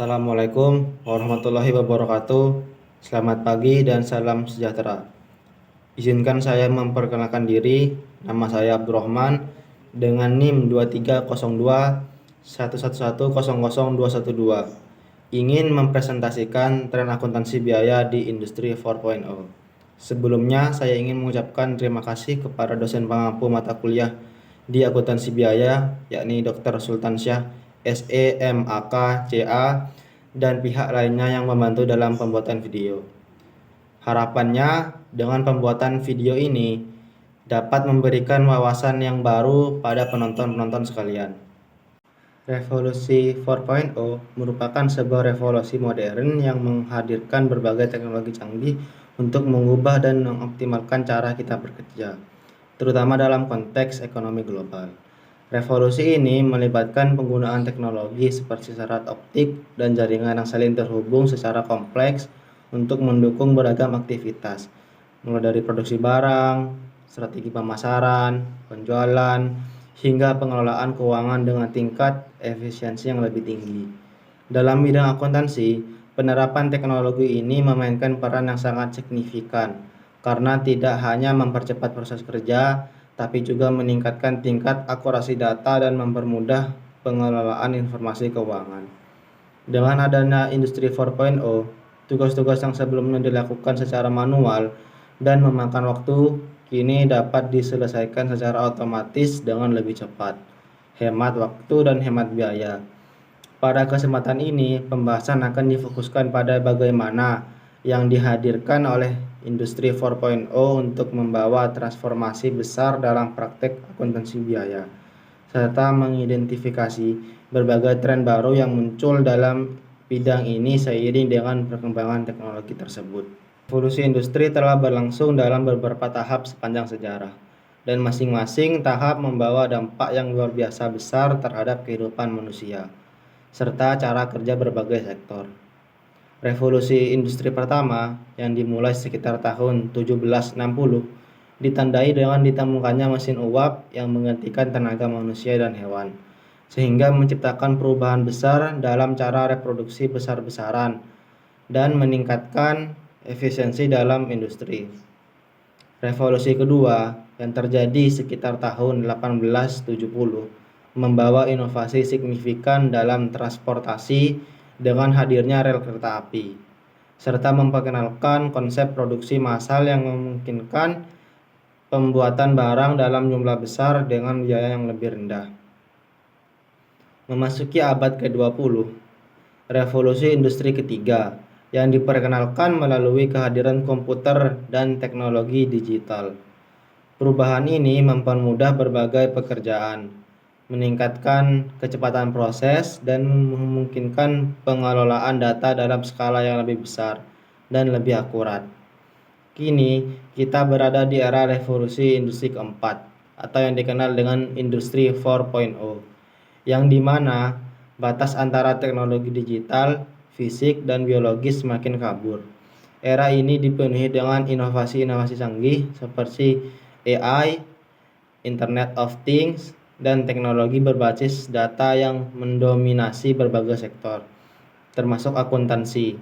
Assalamualaikum warahmatullahi wabarakatuh. Selamat pagi dan salam sejahtera. Izinkan saya memperkenalkan diri. Nama saya Abdurrahman dengan NIM 230211100212. Ingin mempresentasikan tren akuntansi biaya di industri 4.0. Sebelumnya saya ingin mengucapkan terima kasih kepada dosen pengampu mata kuliah di akuntansi biaya yakni Dr. Sultan Syah SEMAK CA dan pihak lainnya yang membantu dalam pembuatan video. Harapannya dengan pembuatan video ini dapat memberikan wawasan yang baru pada penonton-penonton sekalian. Revolusi 4.0 merupakan sebuah revolusi modern yang menghadirkan berbagai teknologi canggih untuk mengubah dan mengoptimalkan cara kita bekerja, terutama dalam konteks ekonomi global. Revolusi ini melibatkan penggunaan teknologi seperti serat optik dan jaringan yang saling terhubung secara kompleks untuk mendukung beragam aktivitas, mulai dari produksi barang, strategi pemasaran, penjualan, hingga pengelolaan keuangan dengan tingkat efisiensi yang lebih tinggi. Dalam bidang akuntansi, penerapan teknologi ini memainkan peran yang sangat signifikan karena tidak hanya mempercepat proses kerja, tapi juga meningkatkan tingkat akurasi data dan mempermudah pengelolaan informasi keuangan. Dengan adanya industri 4.0, tugas-tugas yang sebelumnya dilakukan secara manual dan memakan waktu kini dapat diselesaikan secara otomatis dengan lebih cepat, hemat waktu dan hemat biaya. Pada kesempatan ini, pembahasan akan difokuskan pada bagaimana yang dihadirkan oleh industri 4.0 untuk membawa transformasi besar dalam praktek akuntansi biaya, serta mengidentifikasi berbagai tren baru yang muncul dalam bidang ini seiring dengan perkembangan teknologi tersebut. Evolusi industri telah berlangsung dalam beberapa tahap sepanjang sejarah, dan masing-masing tahap membawa dampak yang luar biasa besar terhadap kehidupan manusia serta cara kerja berbagai sektor. Revolusi industri pertama yang dimulai sekitar tahun 1760 ditandai dengan ditemukannya mesin uap yang menggantikan tenaga manusia dan hewan, sehingga menciptakan perubahan besar dalam cara reproduksi besar-besaran dan meningkatkan efisiensi dalam industri. Revolusi kedua yang terjadi sekitar tahun 1870 membawa inovasi signifikan dalam transportasi dengan hadirnya rel kereta api, serta memperkenalkan konsep produksi massal yang memungkinkan pembuatan barang dalam jumlah besar dengan biaya yang lebih rendah. Memasuki abad ke-20, revolusi industri ketiga yang diperkenalkan melalui kehadiran komputer dan teknologi digital. Perubahan ini mempermudah berbagai pekerjaan, meningkatkan kecepatan proses, dan memungkinkan pengelolaan data dalam skala yang lebih besar dan lebih akurat. Kini, kita berada di era revolusi industri keempat, atau yang dikenal dengan industri 4.0, yang dimana batas antara teknologi digital, fisik, dan biologis semakin kabur. Era ini dipenuhi dengan inovasi-inovasi canggih seperti AI, Internet of Things, dan teknologi berbasis data yang mendominasi berbagai sektor, termasuk akuntansi.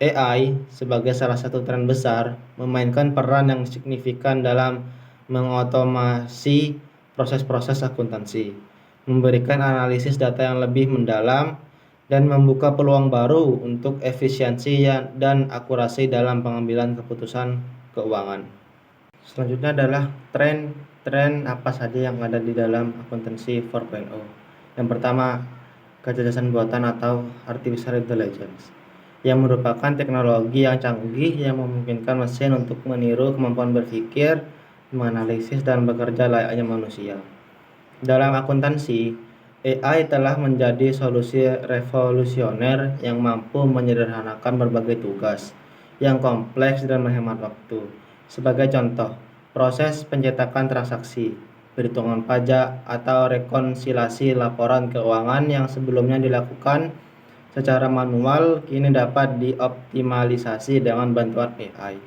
AI sebagai salah satu tren besar memainkan peran yang signifikan dalam mengotomasi proses-proses akuntansi, memberikan analisis data yang lebih mendalam, dan membuka peluang baru untuk efisiensi dan akurasi dalam pengambilan keputusan keuangan. Selanjutnya adalah tren apa saja yang ada di dalam akuntansi 4.0. Yang pertama, kecerdasan buatan atau artificial intelligence, yang merupakan teknologi yang canggih yang memungkinkan mesin untuk meniru kemampuan berpikir, menganalisis, dan bekerja layaknya manusia. Dalam akuntansi, AI telah menjadi solusi revolusioner yang mampu menyederhanakan berbagai tugas yang kompleks dan menghemat waktu. Sebagai contoh, proses pencetakan transaksi, perhitungan pajak, atau rekonsiliasi laporan keuangan yang sebelumnya dilakukan secara manual kini dapat dioptimalisasi dengan bantuan AI.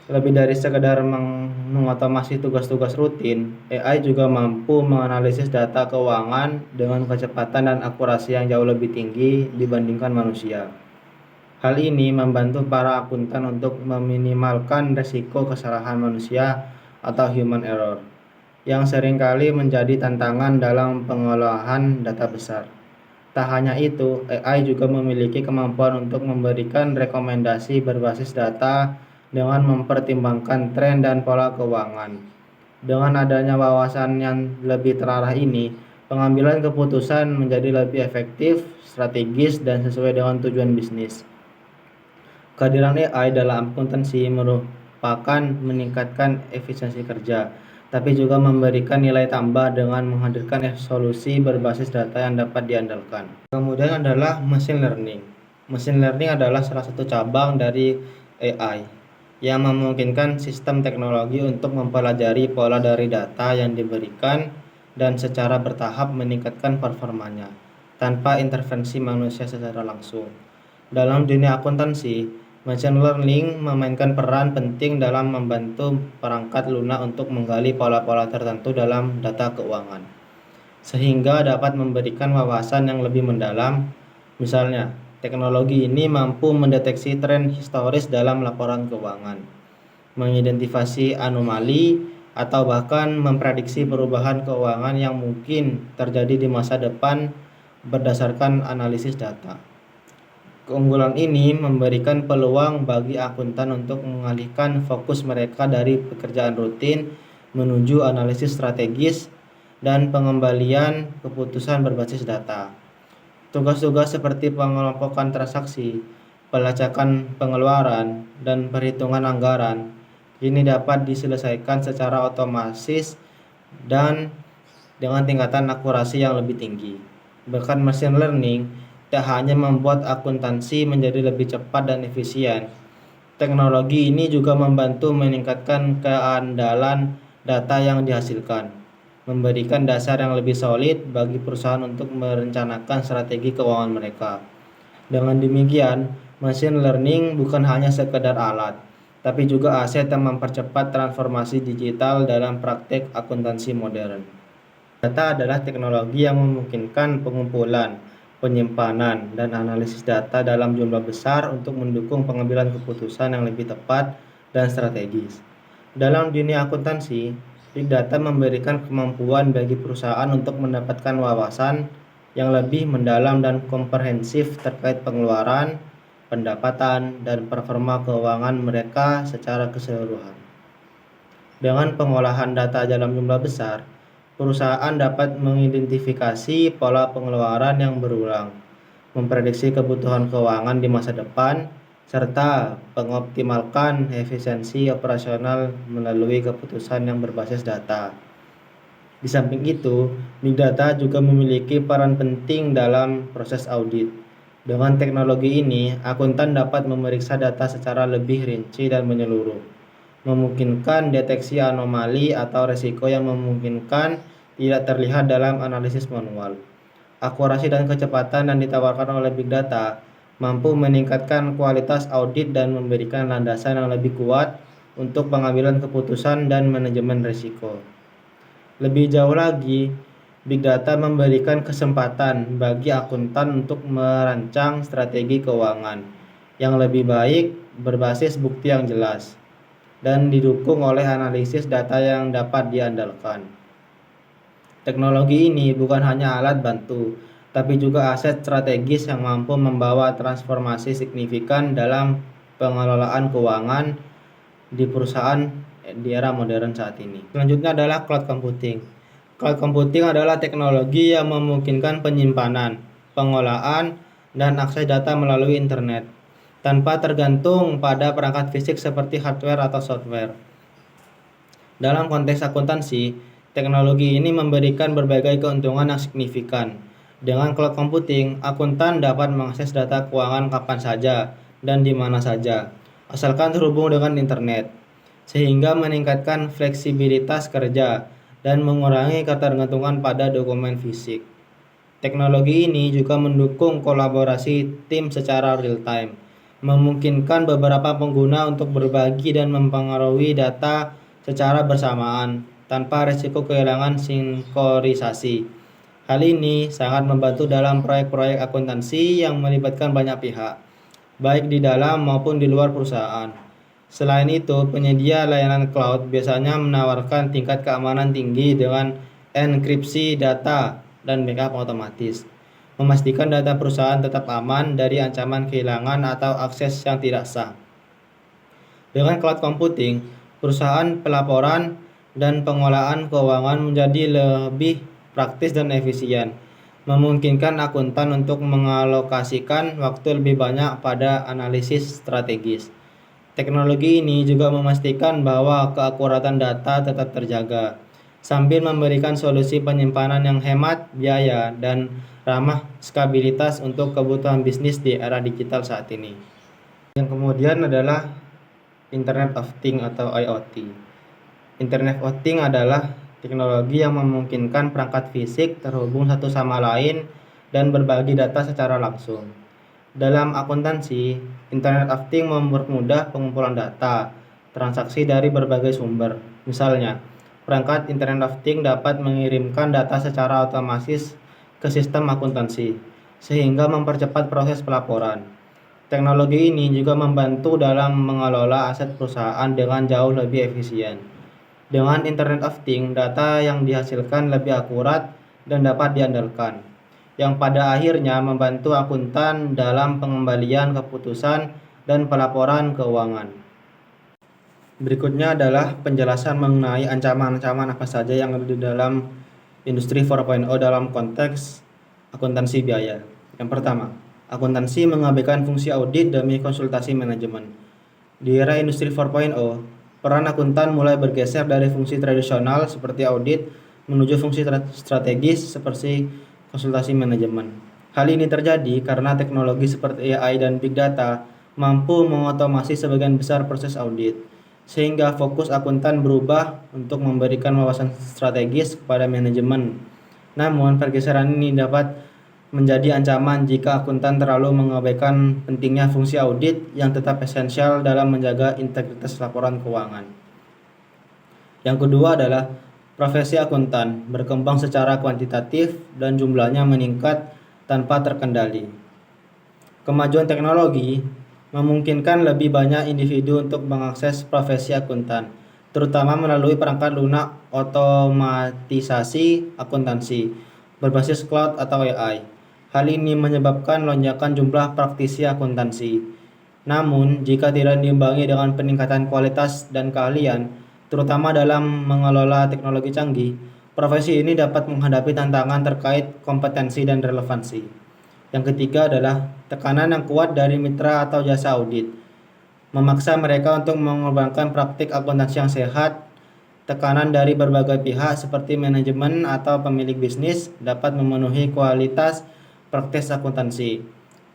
Lebih dari sekedar mengotomasi tugas-tugas rutin, AI juga mampu menganalisis data keuangan dengan kecepatan dan akurasi yang jauh lebih tinggi dibandingkan manusia. Hal ini membantu para akuntan untuk meminimalkan risiko kesalahan manusia atau human error, yang seringkali menjadi tantangan dalam pengolahan data besar. Tak hanya itu, AI juga memiliki kemampuan untuk memberikan rekomendasi berbasis data dengan mempertimbangkan tren dan pola keuangan. Dengan adanya wawasan yang lebih terarah ini, pengambilan keputusan menjadi lebih efektif, strategis, dan sesuai dengan tujuan bisnis. Kehadiran AI dalam akuntansi merupakan meningkatkan efisiensi kerja, tapi juga memberikan nilai tambah dengan menghadirkan solusi berbasis data yang dapat diandalkan. Kemudian adalah machine learning. Machine learning adalah salah satu cabang dari AI yang memungkinkan sistem teknologi untuk mempelajari pola dari data yang diberikan dan secara bertahap meningkatkan performanya tanpa intervensi manusia secara langsung. Dalam dunia akuntansi, machine learning memainkan peran penting dalam membantu perangkat lunak untuk menggali pola-pola tertentu dalam data keuangan, sehingga dapat memberikan wawasan yang lebih mendalam. Misalnya, teknologi ini mampu mendeteksi tren historis dalam laporan keuangan, mengidentifikasi anomali, atau bahkan memprediksi perubahan keuangan yang mungkin terjadi di masa depan berdasarkan analisis data. Keunggulan ini memberikan peluang bagi akuntan untuk mengalihkan fokus mereka dari pekerjaan rutin menuju analisis strategis dan pengembalian keputusan berbasis data. Tugas-tugas seperti pengelompokan transaksi, pelacakan pengeluaran, dan perhitungan anggaran ini dapat diselesaikan secara otomatis dan dengan tingkatan akurasi yang lebih tinggi. Bahkan machine learning tak hanya membuat akuntansi menjadi lebih cepat dan efisien, teknologi ini juga membantu meningkatkan keandalan data yang dihasilkan, memberikan dasar yang lebih solid bagi perusahaan untuk merencanakan strategi keuangan mereka. Dengan demikian, machine learning bukan hanya sekedar alat, tapi juga aset yang mempercepat transformasi digital dalam praktek akuntansi modern. Data adalah teknologi yang memungkinkan pengumpulan, penyimpanan, dan analisis data dalam jumlah besar untuk mendukung pengambilan keputusan yang lebih tepat dan strategis. Dalam dunia akuntansi, big data memberikan kemampuan bagi perusahaan untuk mendapatkan wawasan yang lebih mendalam dan komprehensif terkait pengeluaran, pendapatan, dan performa keuangan mereka secara keseluruhan. Dengan pengolahan data dalam jumlah besar, perusahaan dapat mengidentifikasi pola pengeluaran yang berulang, memprediksi kebutuhan keuangan di masa depan, serta mengoptimalkan efisiensi operasional melalui keputusan yang berbasis data. Di samping itu, big data juga memiliki peran penting dalam proses audit. Dengan teknologi ini, akuntan dapat memeriksa data secara lebih rinci dan menyeluruh, memungkinkan deteksi anomali atau risiko yang memungkinkan tidak terlihat dalam analisis manual. Akurasi dan kecepatan yang ditawarkan oleh big data mampu meningkatkan kualitas audit dan memberikan landasan yang lebih kuat untuk pengambilan keputusan dan manajemen risiko. Lebih jauh lagi, big data memberikan kesempatan bagi akuntan untuk merancang strategi keuangan yang lebih baik berbasis bukti yang jelas dan didukung oleh analisis data yang dapat diandalkan. Teknologi ini bukan hanya alat bantu, tapi juga aset strategis yang mampu membawa transformasi signifikan dalam pengelolaan keuangan di perusahaan di era modern saat ini. Selanjutnya adalah cloud computing. Cloud computing adalah teknologi yang memungkinkan penyimpanan, pengolahan, dan akses data melalui internet tanpa tergantung pada perangkat fisik seperti hardware atau software. Dalam konteks akuntansi, teknologi ini memberikan berbagai keuntungan yang signifikan. Dengan cloud computing, akuntan dapat mengakses data keuangan kapan saja dan di mana saja, asalkan terhubung dengan internet, sehingga meningkatkan fleksibilitas kerja dan mengurangi ketergantungan pada dokumen fisik. Teknologi ini juga mendukung kolaborasi tim secara real time, memungkinkan beberapa pengguna untuk berbagi dan mempengaruhi data secara bersamaan tanpa risiko kehilangan sinkronisasi. Hal ini sangat membantu dalam proyek-proyek akuntansi yang melibatkan banyak pihak, baik di dalam maupun di luar perusahaan. Selain itu, penyedia layanan cloud biasanya menawarkan tingkat keamanan tinggi dengan enkripsi data dan backup otomatis, memastikan data perusahaan tetap aman dari ancaman kehilangan atau akses yang tidak sah. Dengan cloud computing, perusahaan pelaporan dan pengolahan keuangan menjadi lebih praktis dan efisien, memungkinkan akuntan untuk mengalokasikan waktu lebih banyak pada analisis strategis. Teknologi ini juga memastikan bahwa keakuratan data tetap terjaga, sambil memberikan solusi penyimpanan yang hemat biaya dan ramah skabilitas untuk kebutuhan bisnis di era digital saat ini. Yang kemudian adalah Internet of Things atau IoT. Internet of Things adalah teknologi yang memungkinkan perangkat fisik terhubung satu sama lain dan berbagi data secara langsung. Dalam akuntansi, Internet of Things mempermudah pengumpulan data, transaksi dari berbagai sumber. Misalnya, perangkat Internet of Things dapat mengirimkan data secara otomatis ke sistem akuntansi, sehingga mempercepat proses pelaporan. Teknologi ini juga membantu dalam mengelola aset perusahaan dengan jauh lebih efisien. Dengan Internet of Things, data yang dihasilkan lebih akurat dan dapat diandalkan, yang pada akhirnya membantu akuntan dalam pengembalian keputusan dan pelaporan keuangan. Berikutnya adalah penjelasan mengenai ancaman-ancaman apa saja yang ada di dalam Industri 4.0 dalam konteks akuntansi biaya. Yang pertama, akuntansi mengabaikan fungsi audit demi konsultasi manajemen. Di era Industri 4.0, peran akuntan mulai bergeser dari fungsi tradisional seperti audit menuju fungsi strategis seperti konsultasi manajemen. Hal ini terjadi karena teknologi seperti AI dan Big Data mampu mengotomasi sebagian besar proses audit, sehingga fokus akuntan berubah untuk memberikan wawasan strategis kepada manajemen. Namun, pergeseran ini dapat menjadi ancaman jika akuntan terlalu mengabaikan pentingnya fungsi audit yang tetap esensial dalam menjaga integritas laporan keuangan. Yang kedua adalah profesi akuntan berkembang secara kuantitatif dan jumlahnya meningkat tanpa terkendali. Kemajuan teknologi memungkinkan lebih banyak individu untuk mengakses profesi akuntan, terutama melalui perangkat lunak otomatisasi akuntansi berbasis cloud atau AI. Hal ini menyebabkan lonjakan jumlah praktisi akuntansi. Namun, jika tidak diimbangi dengan peningkatan kualitas dan keahlian, terutama dalam mengelola teknologi canggih, profesi ini dapat menghadapi tantangan terkait kompetensi dan relevansi. Yang ketiga adalah tekanan yang kuat dari mitra atau jasa audit, memaksa mereka untuk mengembangkan praktik akuntansi yang sehat. Tekanan dari berbagai pihak seperti manajemen atau pemilik bisnis dapat memenuhi kualitas praktis akuntansi.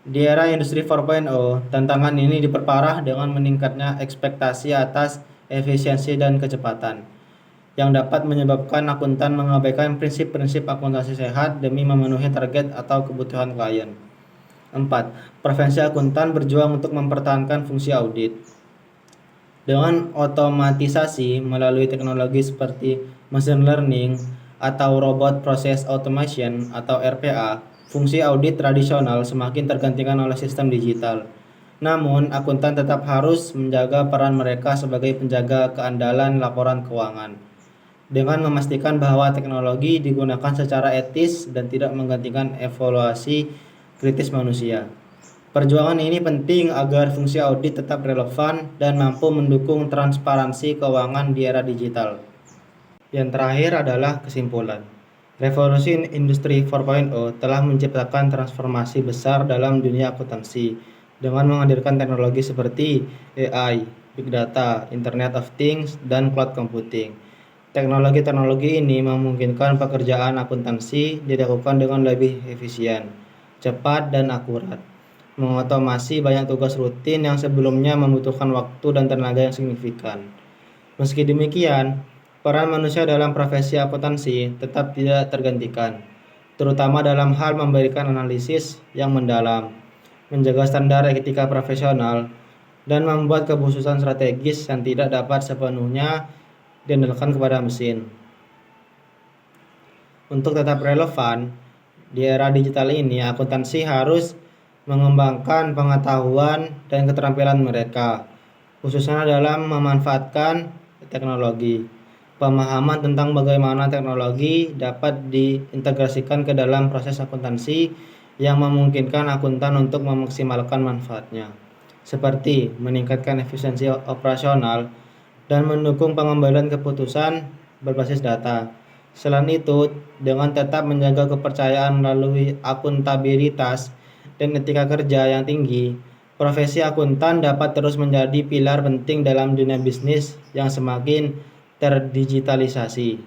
Di era Industri 4.0, tantangan ini diperparah dengan meningkatnya ekspektasi atas efisiensi dan kecepatan, yang dapat menyebabkan akuntan mengabaikan prinsip-prinsip akuntansi sehat demi memenuhi target atau kebutuhan klien. 4. Profesi akuntan berjuang untuk mempertahankan fungsi audit. Dengan otomatisasi melalui teknologi seperti machine learning atau robot process automation atau RPA, fungsi audit tradisional semakin tergantikan oleh sistem digital. Namun, akuntan tetap harus menjaga peran mereka sebagai penjaga keandalan laporan keuangan, dengan memastikan bahwa teknologi digunakan secara etis dan tidak menggantikan evaluasi kritis manusia. Perjuangan ini penting agar fungsi audit tetap relevan dan mampu mendukung transparansi keuangan di era digital. Yang terakhir adalah kesimpulan. Revolusi Industri 4.0 telah menciptakan transformasi besar dalam dunia akuntansi dengan menghadirkan teknologi seperti AI, Big Data, Internet of Things, dan Cloud Computing. Teknologi-teknologi ini memungkinkan pekerjaan akuntansi dilakukan dengan lebih efisien, cepat, dan akurat, mengotomasi banyak tugas rutin yang sebelumnya membutuhkan waktu dan tenaga yang signifikan. Meski demikian, peran manusia dalam profesi akuntansi tetap tidak tergantikan, terutama dalam hal memberikan analisis yang mendalam, menjaga standar etika profesional, dan membuat keputusan strategis yang tidak dapat sepenuhnya diandalkan kepada mesin. Untuk tetap relevan di era digital ini, akuntansi harus mengembangkan pengetahuan dan keterampilan mereka, khususnya dalam memanfaatkan teknologi. Pemahaman tentang bagaimana teknologi dapat diintegrasikan ke dalam proses akuntansi yang memungkinkan akuntan untuk memaksimalkan manfaatnya, seperti meningkatkan efisiensi operasional dan mendukung pengambilan keputusan berbasis data. Selain itu, dengan tetap menjaga kepercayaan melalui akuntabilitas dan etika kerja yang tinggi, profesi akuntan dapat terus menjadi pilar penting dalam dunia bisnis yang semakin terdigitalisasi.